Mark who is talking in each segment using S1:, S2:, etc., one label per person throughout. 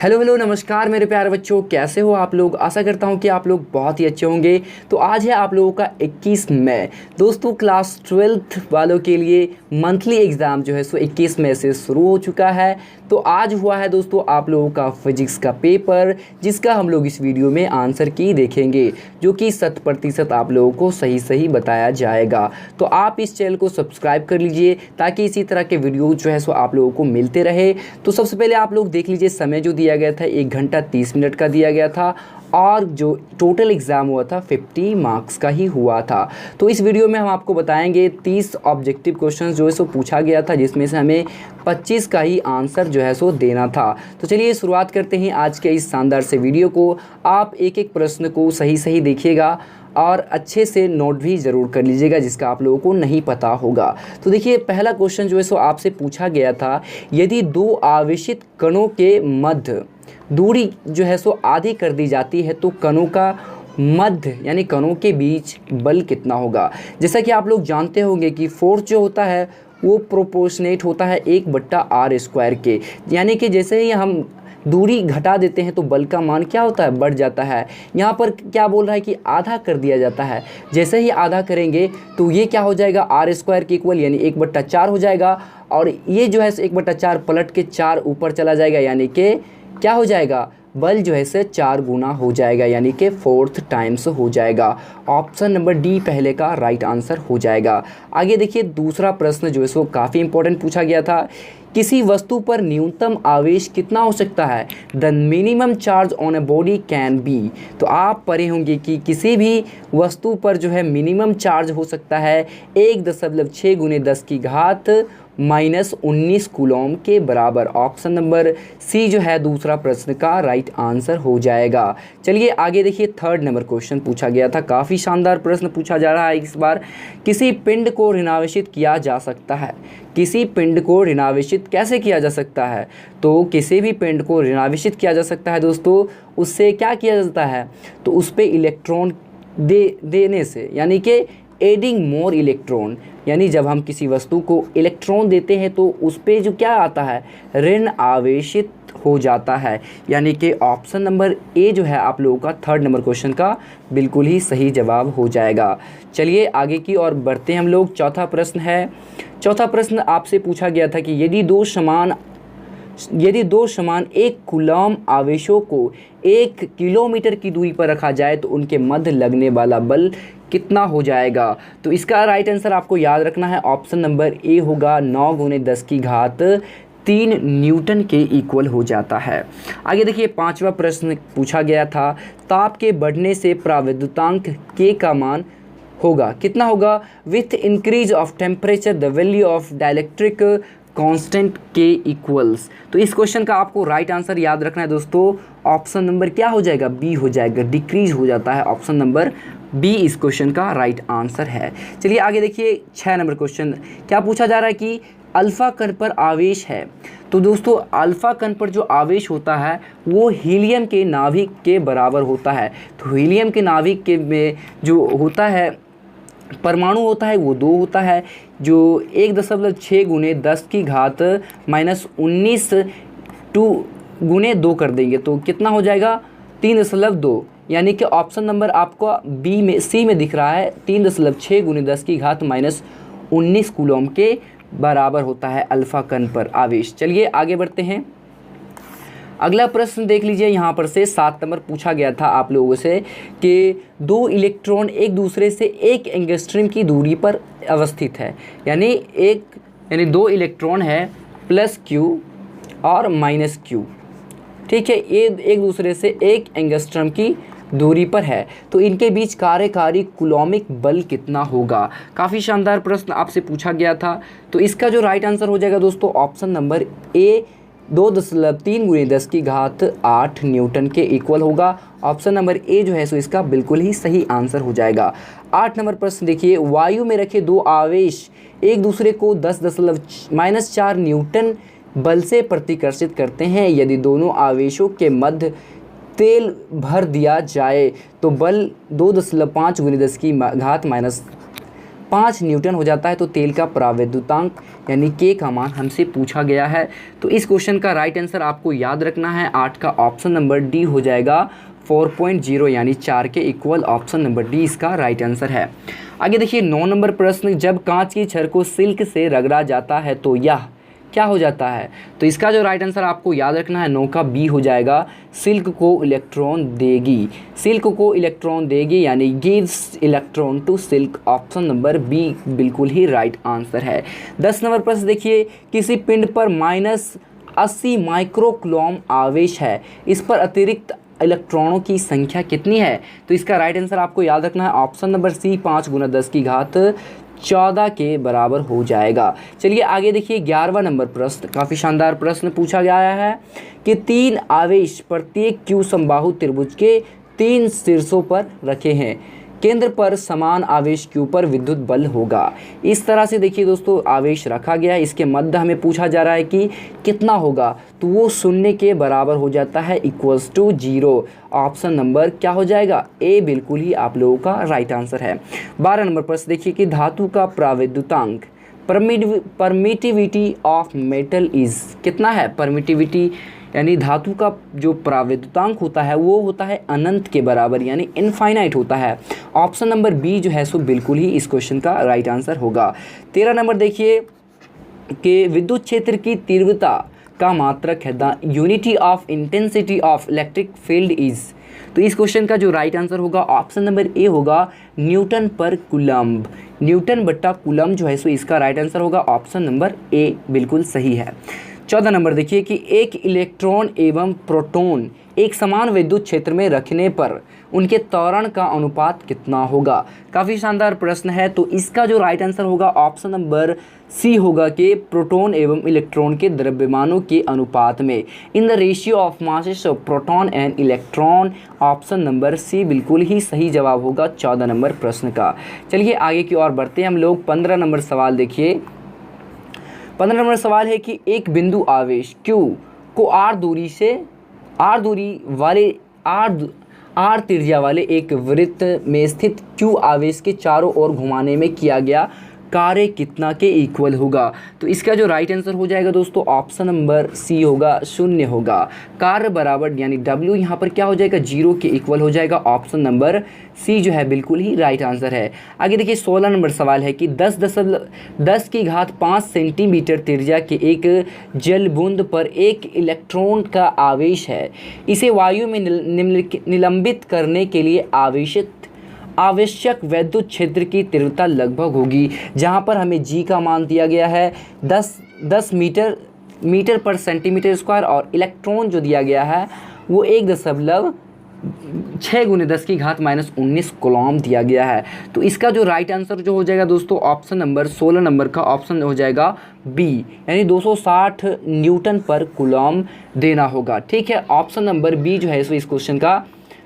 S1: Hello hello नमस्कार मेरे प्यारे बच्चों, कैसे हो आप लोग। आशा करता हूँ कि आप लोग बहुत ही अच्छे होंगे। तो आज है आप लोगों का 21 मई। दोस्तों क्लास 12th वालों के लिए मंथली एग्ज़ाम जो है सो 21 मई से शुरू हो चुका है। तो आज हुआ है दोस्तों आप लोगों का फिजिक्स का पेपर, जिसका हम लोग इस वीडियो में आंसर की देखेंगे, जो कि 100% आप लोगों को सही सही बताया जाएगा। तो आप इस चैनल को सब्सक्राइब कर लीजिए ताकि इसी तरह के वीडियो जो है सो आप लोगों को मिलते रहे। तो सबसे पहले आप लोग देख लीजिए, समय जो दिया गया था 1 घंटा 30 मिनट का दिया गया था, और जो टोटल एग्ज़ाम हुआ था 50 मार्क्स का ही हुआ था। तो इस वीडियो में हम आपको बताएंगे 30 ऑब्जेक्टिव क्वेश्चंस जो है सो पूछा गया था, जिसमें से हमें 25 का ही आंसर जो है सो देना था। तो चलिए शुरुआत करते हैं आज के इस शानदार से वीडियो को। आप एक एक प्रश्न को सही सही देखिएगा और अच्छे से नोट भी ज़रूर कर लीजिएगा, जिसका आप लोगों को नहीं पता होगा। तो देखिए पहला क्वेश्चन जो है सो आपसे पूछा गया था, यदि दो आवेशित कणों के मध्य दूरी जो है सो आधी कर दी जाती है तो कणों का मध्य यानी कणों के बीच बल कितना होगा। जैसा कि आप लोग जानते होंगे कि फोर्स जो होता है वो प्रोपोर्शनेट होता है 1/r² के, यानी कि जैसे ही हम दूरी घटा देते हैं तो बल का मान क्या होता है, बढ़ जाता है। यहाँ पर क्या बोल रहा है कि आधा कर दिया जाता है। जैसे ही आधा करेंगे तो ये क्या हो जाएगा, r² के इक्वल यानी 1/4 हो जाएगा, और ये जो है 1/4 पलट के 4 ऊपर चला जाएगा, यानी कि क्या हो जाएगा, बल जो है से 4 गुना हो जाएगा, यानी कि 4th टाइम्स हो जाएगा। ऑप्शन नंबर डी पहले का राइट आंसर हो जाएगा। आगे देखिए दूसरा प्रश्न जो है सो काफ़ी इंपॉर्टेंट पूछा गया था, किसी वस्तु पर न्यूनतम आवेश कितना हो सकता है, the minimum charge on a body can be. तो आप पढ़े होंगे कि किसी भी वस्तु पर जो है मिनिमम चार्ज हो सकता है 1.6 × 10 - 19 कूलॉम के बराबर। ऑप्शन नंबर सी जो है दूसरा प्रश्न का राइट आंसर हो जाएगा। चलिए आगे देखिए, थर्ड नंबर क्वेश्चन पूछा गया था, काफ़ी शानदार प्रश्न पूछा जा रहा है इस बार। किसी पिंड को ऋणावेशित किया जा सकता है, किसी पिंड को ऋणावेशित कैसे किया जा सकता है। तो किसी भी पिंड को ऋणावेशित किया जा सकता है दोस्तों, उससे क्या किया जाता है, तो उस पर इलेक्ट्रॉन देने से, यानी कि एडिंग मोर इलेक्ट्रॉन, यानी जब हम किसी वस्तु को इलेक्ट्रॉन देते हैं तो उस पर जो क्या आता है, ऋण आवेशित हो जाता है, यानी कि ऑप्शन नंबर ए जो है आप लोगों का थर्ड नंबर क्वेश्चन का बिल्कुल ही सही जवाब हो जाएगा। चलिए आगे की ओर बढ़ते हैं हम लोग। चौथा प्रश्न है, चौथा प्रश्न आपसे पूछा गया था कि यदि दो समान 1 कूलॉम आवेशों को 1 किलोमीटर की दूरी पर रखा जाए तो उनके मध्य लगने वाला बल कितना हो जाएगा। तो इसका राइट आंसर आपको याद रखना है, ऑप्शन नंबर ए होगा 9 × 10⁻³ न्यूटन के इक्वल हो जाता है। आगे देखिए पांचवा प्रश्न पूछा गया था, ताप के बढ़ने से प्राविद्युतांक के का मान होगा, कितना होगा, with increase of temperature the value of dielectric constant के इक्वल्स। तो इस क्वेश्चन का आपको राइट आंसर याद रखना है दोस्तों, ऑप्शन नंबर क्या हो जाएगा, बी हो जाएगा, डिक्रीज हो जाता है। ऑप्शन नंबर बी इस क्वेश्चन का राइट आंसर है। चलिए आगे देखिए 6 नंबर क्वेश्चन, क्या पूछा जा रहा है कि अल्फा कण पर आवेश है। तो दोस्तों अल्फा कण पर जो आवेश होता है वो हीलियम के नाभिक के बराबर होता है। तो हीलियम के नाभिक के में जो होता है परमाणु होता है वो 2 होता है, जो 1.6 × 10⁻⁻19 × 2 कर देंगे तो कितना हो जाएगा, 3.2, यानी कि ऑप्शन नंबर आपको बी में सी में दिख रहा है, 3.6 × 10⁻19 कूलॉम के बराबर होता है अल्फा कण पर आवेश। चलिए आगे बढ़ते हैं। अगला प्रश्न देख लीजिए, यहाँ पर से 7 नंबर पूछा गया था आप लोगों से कि 2 इलेक्ट्रॉन एक दूसरे से 1 एंगस्ट्रॉम की दूरी पर अवस्थित है, यानी 2 इलेक्ट्रॉन है +q और -q, ठीक है, ये एक दूसरे से 1 एंगस्ट्रॉम की दूरी पर है, तो इनके बीच कार्यकारी कूलॉमिक बल कितना होगा। काफ़ी शानदार प्रश्न आपसे पूछा गया था। तो इसका जो राइट आंसर हो जाएगा दोस्तों, ऑप्शन नंबर ए 2.3 × 10⁸ न्यूटन के इक्वल होगा। ऑप्शन नंबर ए जो है सो इसका बिल्कुल ही सही आंसर हो जाएगा। 8 नंबर प्रश्न देखिए, वायु में रखे 2 आवेश एक दूसरे को 10⁻⁻4 न्यूटन बल से प्रतिकर्षित करते हैं, यदि दोनों आवेशों के मध्य तेल भर दिया जाए तो बल 2.5 × 5 न्यूटन हो जाता है। तो तेल का प्रावैद्युतांक यानी के का मान हमसे पूछा गया है। तो इस क्वेश्चन का राइट आंसर आपको याद रखना है 8 का ऑप्शन नंबर डी हो जाएगा 4.0 यानी 4 के इक्वल ऑप्शन नंबर डी इसका राइट आंसर है। आगे देखिए 9 नंबर प्रश्न, जब कांच की छड़ को सिल्क से रगड़ा जाता है तो यह क्या हो जाता है? तो इसका जो राइट आंसर आपको याद रखना है 9 का बी हो जाएगा सिल्क को इलेक्ट्रॉन देगी। सिल्क को इलेक्ट्रॉन देगी यानी gives electron to silk, option number b बिल्कुल ही राइट आंसर है। 10 नंबर प्रश्न देखिए, किसी पिंड पर -80 माइक्रोकूलम आवेश है, इस पर अतिरिक्त इलेक्ट्रॉनों की संख्या कितनी है? तो इसका राइट आंसर आपको याद रखना है ऑप्शन नंबर सी 5 × 10 की घात 14 के बराबर हो जाएगा। चलिए आगे देखिए 11वां नंबर प्रश्न, काफ़ी शानदार प्रश्न पूछा गया है कि 3 आवेश प्रत्येक क्यू समबाहु त्रिभुज के 3 शीर्षों पर रखे हैं, केंद्र पर समान आवेश क्यू पर विद्युत बल होगा। इस तरह से देखिए दोस्तों आवेश रखा गया है, इसके मध्य हमें पूछा जा रहा है कि कितना होगा, तो वो 0 के बराबर हो जाता है =0। ऑप्शन नंबर क्या हो जाएगा? ए बिल्कुल ही आप लोगों का राइट आंसर है। 12 नंबर प्रश्न देखिए कि धातु का प्रावैद्युतांक परमिटिविटी ऑफ मेटल इज कितना है? परमिटिविटी यानी धातु का जो प्रावैद्युतांक होता है वो होता है अनंत के बराबर यानी इनफाइनाइट होता है। ऑप्शन नंबर बी जो है सो बिल्कुल ही इस क्वेश्चन का राइट आंसर होगा। 13 नंबर देखिए कि विद्युत क्षेत्र की तीव्रता का मात्रक है the unity of intensity of electric field is. तो इस क्वेश्चन का जो राइट आंसर होगा ऑप्शन नंबर ए होगा न्यूटन पर कूलम्ब। न्यूटन बट्टा कूलम्ब जो है सो इसका राइट आंसर होगा ऑप्शन नंबर ए बिल्कुल सही है। 14 नंबर देखिए कि एक इलेक्ट्रॉन एवं प्रोटॉन एक समान विद्युत क्षेत्र में रखने पर उनके त्वरण का अनुपात कितना होगा? काफ़ी शानदार प्रश्न है। तो इसका जो राइट आंसर होगा ऑप्शन नंबर सी होगा कि प्रोटॉन एवं इलेक्ट्रॉन के द्रव्यमानों के अनुपात में, in the ratio of masses of proton and electron. Option number c बिल्कुल ही सही जवाब होगा 14 नंबर प्रश्न का। चलिए आगे की ओर बढ़ते हैं हम लोग। 15 नंबर सवाल देखिए। 15 नंबर सवाल है कि एक बिंदु आवेश Q को r त्रिज्या वाले एक वृत्त में स्थित Q आवेश के चारों ओर घुमाने में किया गया कार्य कितना के इक्वल होगा? तो इसका जो राइट आंसर हो जाएगा दोस्तों ऑप्शन नंबर सी होगा 0 होगा। कार्य बराबर यानी W यहाँ पर क्या हो जाएगा 0 के इक्वल हो जाएगा। ऑप्शन नंबर सी जो है बिल्कुल ही राइट आंसर है। आगे देखिए 16 नंबर सवाल है कि 10 की घात 5 सेंटीमीटर त्रिज्या के एक जल बूंद पर एक इलेक्ट्रॉन का आवेश है, इसे वायु में निलंबित करने के लिए आवश्यक वैद्युत क्षेत्र की तीव्रता लगभग होगी, जहां पर हमें जी का मान दिया गया है 10 मीटर पर सेंटीमीटर स्क्वायर और इलेक्ट्रॉन जो दिया गया है वो 1.6 × 10 की घात -19 कूलम दिया गया है। तो इसका जो राइट आंसर जो हो जाएगा दोस्तों ऑप्शन नंबर 16 नंबर का ऑप्शन हो जाएगा बी यानी 260 न्यूटन पर कूलम देना होगा। ठीक है, ऑप्शन नंबर बी जो है इस क्वेश्चन का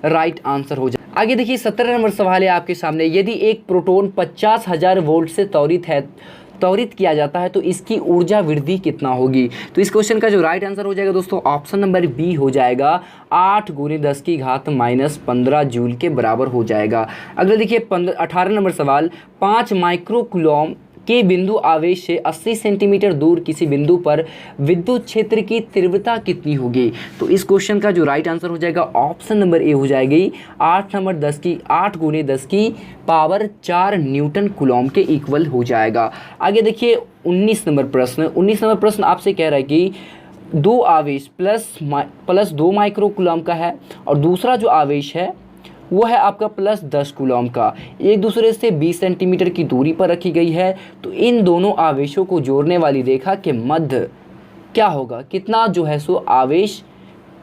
S1: राइट आंसर हो जाए। आगे देखिए 17 नंबर सवाल है आपके सामने, यदि एक प्रोटॉन 50,000 वोल्ट से त्वरित किया जाता है तो इसकी ऊर्जा वृद्धि कितना होगी? तो इस क्वेश्चन का जो राइट आंसर हो जाएगा दोस्तों ऑप्शन नंबर बी हो जाएगा 8 × 10 की घात -15 जूल के बराबर हो जाएगा। अगला देखिए 18 नंबर सवाल, 5 माइक्रोकूलम के बिंदु आवेश से 80 सेंटीमीटर दूर किसी बिंदु पर विद्युत क्षेत्र की तीव्रता कितनी होगी? तो इस क्वेश्चन का जो राइट आंसर हो जाएगा ऑप्शन नंबर ए हो जाएगी 8 × 10 की पावर 4 न्यूटन कूलम के इक्वल हो जाएगा। आगे देखिए 19 नंबर प्रश्न आपसे कह रहा है कि 2 आवेश प्लस 2 माइक्रोकूलम का है और दूसरा जो आवेश है वो है आपका +10 कूलम का, एक दूसरे से 20 सेंटीमीटर की दूरी पर रखी गई है। तो इन दोनों आवेशों को जोड़ने वाली रेखा के मध्य क्या होगा? कितना जो है सो आवेश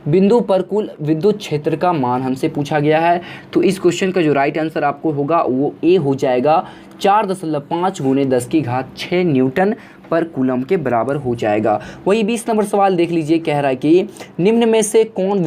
S1: बिंदु पर कुल विद्युत क्षेत्र का मान हमसे पूछा गया है। तो इस क्वेश्चन का जो राइट आंसर आपको होगा वो ए हो जाएगा 4.5 × 10 की घात 6 न्यूटन पर कूलम के बराबर हो जाएगा। वही 20 नंबर सवाल देख लीजिए, कह रहा है कि निम्न में से कौन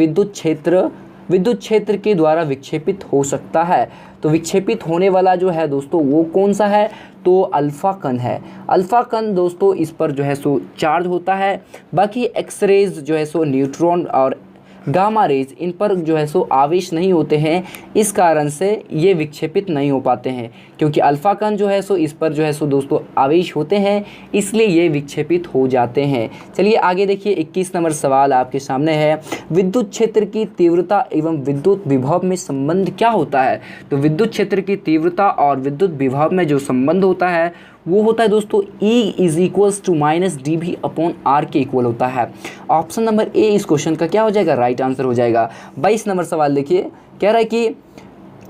S1: विद्युत क्षेत्र के द्वारा विक्षेपित हो सकता है? तो विक्षेपित होने वाला जो है दोस्तों वो कौन सा है? तो अल्फ़ा कण है। अल्फ़ा कण दोस्तों इस पर जो है सो चार्ज होता है, बाकी एक्सरेज जो है सो न्यूट्रॉन और गामा रेज इन पर जो है सो आवेश नहीं होते हैं, इस कारण से ये विक्षेपित नहीं हो पाते हैं, क्योंकि अल्फ़ा कण जो है सो इस पर जो है सो दोस्तों आवेश होते हैं, इसलिए ये विक्षेपित हो जाते हैं। चलिए आगे देखिए 21 नंबर सवाल आपके सामने है, विद्युत क्षेत्र की तीव्रता एवं विद्युत विभव में संबंध क्या होता है। तो विद्युत क्षेत्र की तीव्रता और विद्युत विभव में जो संबंध होता है वो होता है दोस्तों E is equals to minus d भी अपॉन आर के इक्वल होता है। ऑप्शन नंबर ए इस क्वेश्चन का क्या हो जाएगा, राइट आंसर हो जाएगा। 22 नंबर सवाल देखिए, कह रहा है कि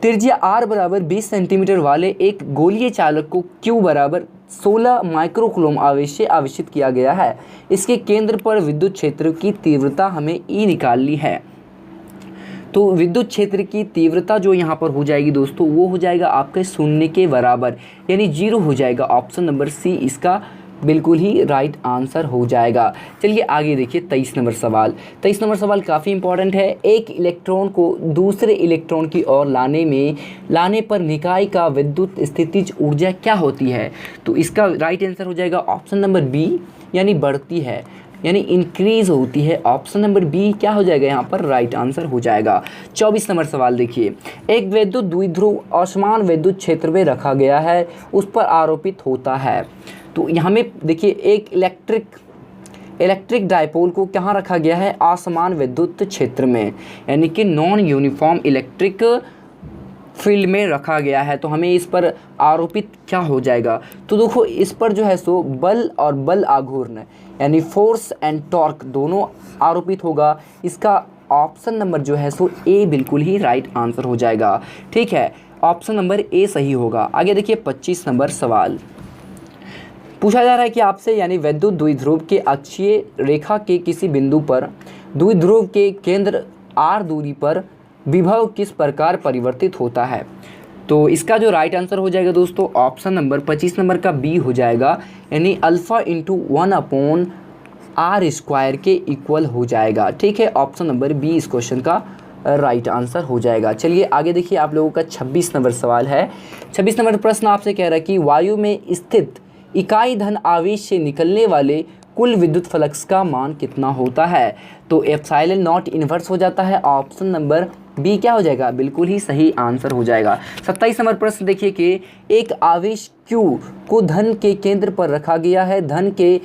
S1: त्रिज्या r बराबर 20 सेंटीमीटर वाले एक गोलीय चालक को Q बराबर 16 माइक्रोकूलम आवेश से आवेशित किया गया है। इसके केंद्र पर विद्युत क्षेत्र की तीव्रता हमें E निकालनी है। तो विद्युत क्षेत्र की तीव्रता जो यहाँ पर हो जाएगी दोस्तों वो हो जाएगा आपके शून्य के बराबर, यानी 0 हो जाएगा। ऑप्शन नंबर सी इसका बिल्कुल ही राइट आंसर हो जाएगा। चलिए आगे देखिए 23 नंबर सवाल। 23 नंबर सवाल काफ़ी इंपॉर्टेंट है। एक इलेक्ट्रॉन को दूसरे इलेक्ट्रॉन की ओर लाने पर निकाय का विद्युत स्थितिज ऊर्जा क्या होती है। तो इसका राइट आंसर हो जाएगा ऑप्शन नंबर बी, यानी बढ़ती है, यानी इंक्रीज होती है। ऑप्शन नंबर बी क्या हो जाएगा यहाँ पर राइट आंसर हो जाएगा। 24 नंबर सवाल देखिए, एक विद्युत द्विध्रुव असमान विद्युत क्षेत्र में रखा गया है, उस पर आरोपित होता है। तो यहाँ में देखिए एक इलेक्ट्रिक डायपोल को कहाँ रखा गया है, असमान विद्युत क्षेत्र में, यानी कि नॉन यूनिफॉर्म इलेक्ट्रिक फील्ड में रखा गया है। तो हमें इस पर आरोपित क्या हो जाएगा, तो देखो इस पर जो है सो बल और बल आघूर्ण यानी फोर्स एंड टॉर्क दोनों आरोपित होगा। इसका ऑप्शन नंबर जो है सो ए बिल्कुल ही राइट आंसर हो जाएगा। ठीक है, ऑप्शन नंबर ए सही होगा। आगे देखिए 25 नंबर सवाल पूछा जा रहा है कि आपसे, यानी विद्युत द्विध्रुव के अक्षीय रेखा के किसी बिंदु पर द्विध्रुव के केंद्र r दूरी पर विभव किस प्रकार परिवर्तित होता है। तो इसका जो राइट आंसर हो जाएगा दोस्तों ऑप्शन नंबर 25 नंबर का बी हो जाएगा, यानी अल्फ़ा इंटू 1/r² के इक्वल हो जाएगा। ठीक है, ऑप्शन नंबर बी इस क्वेश्चन का राइट आंसर हो जाएगा। चलिए आगे देखिए आप लोगों का 26 नंबर सवाल है। 26 नंबर प्रश्न आपसे कह रहा है कि वायु में स्थित इकाई धन आवेश से निकलने वाले कुल विद्युत फ्लक्स का मान कितना होता है। तो एप्सिलॉन नॉट इन्वर्स हो जाता है। ऑप्शन नंबर बी क्या हो जाएगा, बिल्कुल ही सही आंसर हो जाएगा। 27 नंबर प्रश्न देखिए कि एक आवेश Q को धन के केंद्र पर रखा गया है, धन के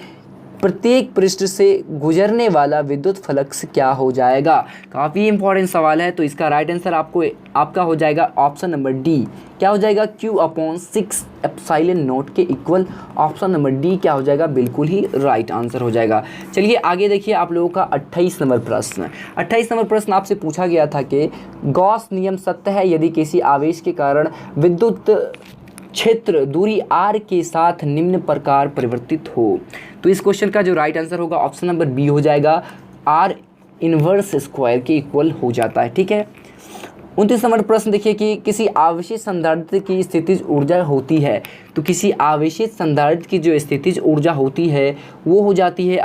S1: प्रत्येक पृष्ठ से गुजरने वाला विद्युत फ्लक्स क्या हो जाएगा। काफ़ी इंपॉर्टेंट सवाल है। तो इसका राइट आंसर आपका हो जाएगा ऑप्शन नंबर डी, क्या हो जाएगा Q/6 एप्सिलॉन नॉट के इक्वल। ऑप्शन नंबर डी क्या हो जाएगा, बिल्कुल ही राइट आंसर हो जाएगा। चलिए आगे देखिए आप लोगों का 28 नंबर प्रश्न। 28 नंबर प्रश्न आपसे पूछा गया था कि गॉस नियम सत्य है यदि किसी आवेश के कारण विद्युत क्षेत्र दूरी r के साथ निम्न प्रकार परिवर्तित हो। तो इस क्वेश्चन का जो राइट आंसर होगा ऑप्शन नंबर बी हो जाएगा, r इनवर्स स्क्वायर के इक्वल हो जाता है। ठीक है, 29 नंबर प्रश्न देखिए कि किसी आवेशित संधारित्र की स्थितिज ऊर्जा होती है। तो किसी आवेशित संधारित्र की जो स्थितिज ऊर्जा होती है वो हो जाती है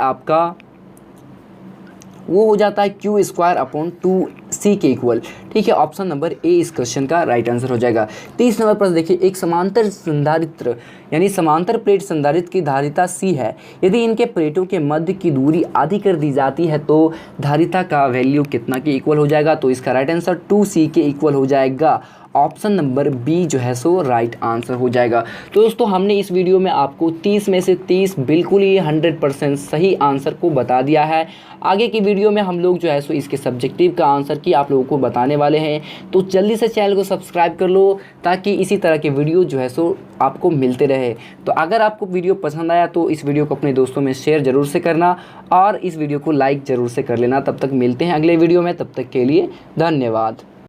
S1: Q²/2c के इक्वल। ठीक है, ऑप्शन नंबर ए इस क्वेश्चन का राइट आंसर हो जाएगा। 30 नंबर प्रश्न देखिए, एक समांतर संधारित्र यानी समांतर प्लेट संधारित्र की धारिता c है, यदि इनके प्लेटों के मध्य की दूरी आधी कर दी जाती है तो धारिता का वैल्यू कितना के इक्वल हो जाएगा। तो इसका राइट आंसर 2c के इक्वल हो जाएगा। ऑप्शन नंबर बी जो है सो राइट आंसर हो जाएगा। तो दोस्तों हमने इस वीडियो में आपको 30 में से 30 बिल्कुल ही 100% सही आंसर को बता दिया है। आगे की वीडियो में हम लोग जो है सो इसके सब्जेक्टिव का आंसर की आप लोगों को बताने वाले हैं। तो जल्दी से चैनल को सब्सक्राइब कर लो ताकि इसी तरह के वीडियो जो है सो आपको मिलते रहे। तो अगर आपको वीडियो पसंद आया तो इस वीडियो को अपने दोस्तों में शेयर ज़रूर से करना और इस वीडियो को लाइक ज़रूर से कर लेना। तब तक मिलते हैं अगले वीडियो में, तब तक के लिए धन्यवाद।